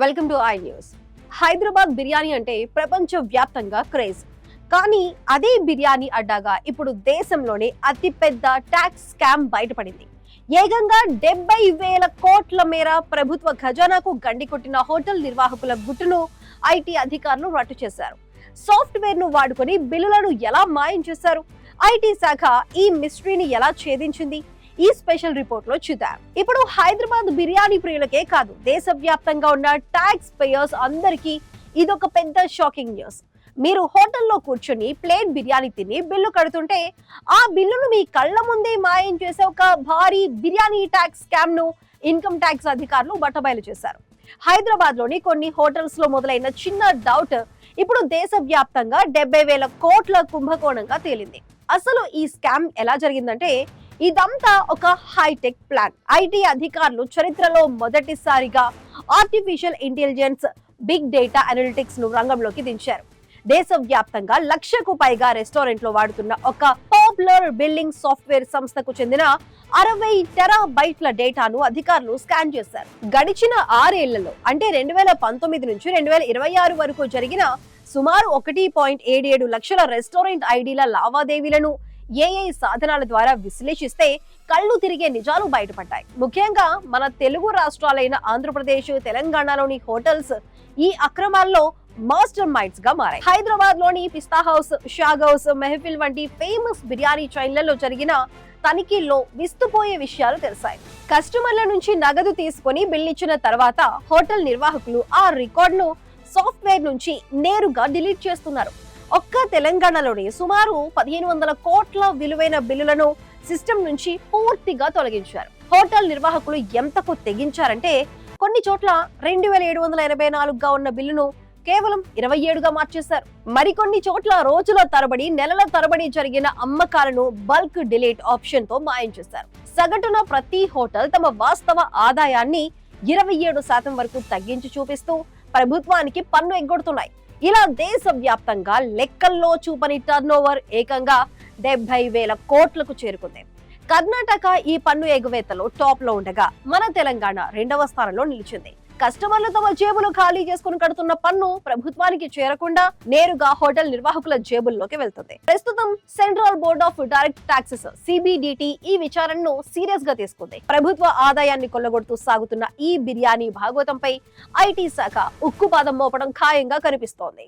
Welcome to I news. Hyderabad biryani అంటే ప్రపంచ వ్యాప్తంగా క్రేజ్. కానీ అదే బిర్యానీ అడ్డాగా ఇప్పుడు దేశంలోనే అతిపెద్ద ట్యాక్స్ స్కామ్ బయటపడింది. ఏకంగా 70,000 కోట్ల మేర ప్రభుత్వ ఖజానాకు గండి కొట్టిన హోటల్ నిర్వాహకుల గుట్టును ఐటీ అధికారులు రట్టు చేశారు. సాఫ్ట్వేర్ ను వాడుకొని బిల్లులను ఎలా మాయం చేశారు? ఐటీ శాఖ ఈ మిస్టరీని ఎలా ఛేదించింది? ఈ స్పెషల్ రిపోర్ట్ లో చూద్దాం. ఇప్పుడు హైదరాబాద్ బిర్యానీ ప్రియులకే కాదు, దేశవ్యాప్తంగా ఉన్న ట్యాక్స్ పేయర్స్ అందరికీ ఇదొక పెద్ద షాకింగ్ న్యూస్. మీరు హోటల్లో కూర్చొని ప్లేట్ బిర్యానీ తిని బిల్లు కడుతుంటే ఆ బిల్లును మీ కళ్ళ ముందే మాయం చేసే ఒక భారీ బిర్యానీ ట్యాక్స్ స్కామ్ ను ఇన్కమ్ ట్యాక్స్ అధికారులు బట్టబయలు చేశారు. హైదరాబాద్ లోని కొన్ని హోటల్స్ లో మొదలైన చిన్న డౌట్ ఇప్పుడు దేశవ్యాప్తంగా 70,000 కోట్ల కుంభకోణంగా తేలింది. అసలు ఈ స్కామ్ ఎలా జరిగిందంటే, ఇదంతా ఒక హైటెక్ ప్లాన్. ఐటీ అధికారులు చరిత్రలో మొదటిసారిగా artificial intelligence, big data analytics ను రంగంలోకి దించారు. దేశవ్యాప్తంగా 1,00,000కు పైగా రెస్టారెంట్ లో వాడుతున్న ఒక పాపులర్ బిల్లింగ్ సాఫ్ట్వేర్ సంస్థకు చెందిన 60 టెరాబైట్ల డేటాను అధికారులు స్కాన్ చేశారు. గడిచిన 6 ఏళ్లలో అంటే 2019 నుంచి 2026 వరకు జరిగిన సుమారు 1.77 లక్షల రెస్టారెంట్ ఐడీల లావాదేవీలను ఏఐ సాధనాల ద్వారా విశ్లేషిస్తే కళ్ళు తిరిగే నిజాలు బయటపడ్డాయి. ముఖ్యంగా మన తెలుగు రాష్ట్రాలైన ఆంధ్రప్రదేశ్, తెలంగాణలోని హోటల్స్ ఈ అక్రమాల్లో మాస్టర్ మైండ్స్ గా మారాయి. హైదరాబాద్ లోని పిస్తా హౌస్, షాగ్ హౌస్, మెహఫిల్ వంటి ఫేమస్ బిర్యానీ చైన్లలో జరిగిన తనిఖీల్లో విస్తుపోయే విషయాలు తెలిసాయి. కస్టమర్ల నుంచి నగదు తీసుకుని బిల్ ఇచ్చిన తర్వాత హోటల్ నిర్వాహకులు ఆ రికార్డ్ ను సాఫ్ట్వేర్ నుంచి నేరుగా డిలీట్ చేస్తున్నారు. ఒక్క తెలంగాణలోనే సుమారు 1,500 కోట్ల విలువైన బిల్లులను సిస్టమ్ నుంచి పూర్తిగా తొలగించారు. హోటల్ నిర్వాహకులు ఎంతకు తెగించారంటే, కొన్ని చోట్ల 2,784గా ఉన్న బిల్లును కేవలం 27గా మార్చేశారు. మరికొన్ని చోట్ల రోజుల తరబడి, నెలల తరబడి జరిగిన అమ్మకాలను బల్క్ డిలీట్ ఆప్షన్ తో మాయం చేశారు. సగటున ప్రతి హోటల్ తమ వాస్తవ ఆదాయాన్ని 27% వరకు తగ్గించి చూపిస్తూ ప్రభుత్వానికి పన్ను ఎగ్గొడుతున్నాయి. ఇలా దేశవ్యాప్తంగా లెక్కల్లో చూపని టర్నోవర్ ఏకంగా 70,000 కోట్లకు చేరుకుంది. కర్ణాటక ఈ పన్ను ఎగువేతలో టాప్ లో ఉండగా మన తెలంగాణ 2వ స్థానంలో నిలిచింది. కస్టమర్లు తమ జేబులు ఖాళీ చేసుకుని కడుతున్న పన్ను ప్రభుత్వానికి చేరకుండా నేరుగా హోటల్ నిర్వాహకుల జేబుల్లోకి వెళ్తుంది. ప్రస్తుతం central board of direct taxes CBDT ఈ విచారణను సీరియస్ గా తీసుకుంది. ప్రభుత్వ ఆదాయాన్ని కొల్లగొడుతూ సాగుతున్న ఈ బిర్యానీ భాగవతంపై ఐటీ శాఖ ఉక్కుపాదం మోపడం ఖాయంగా కనిపిస్తోంది.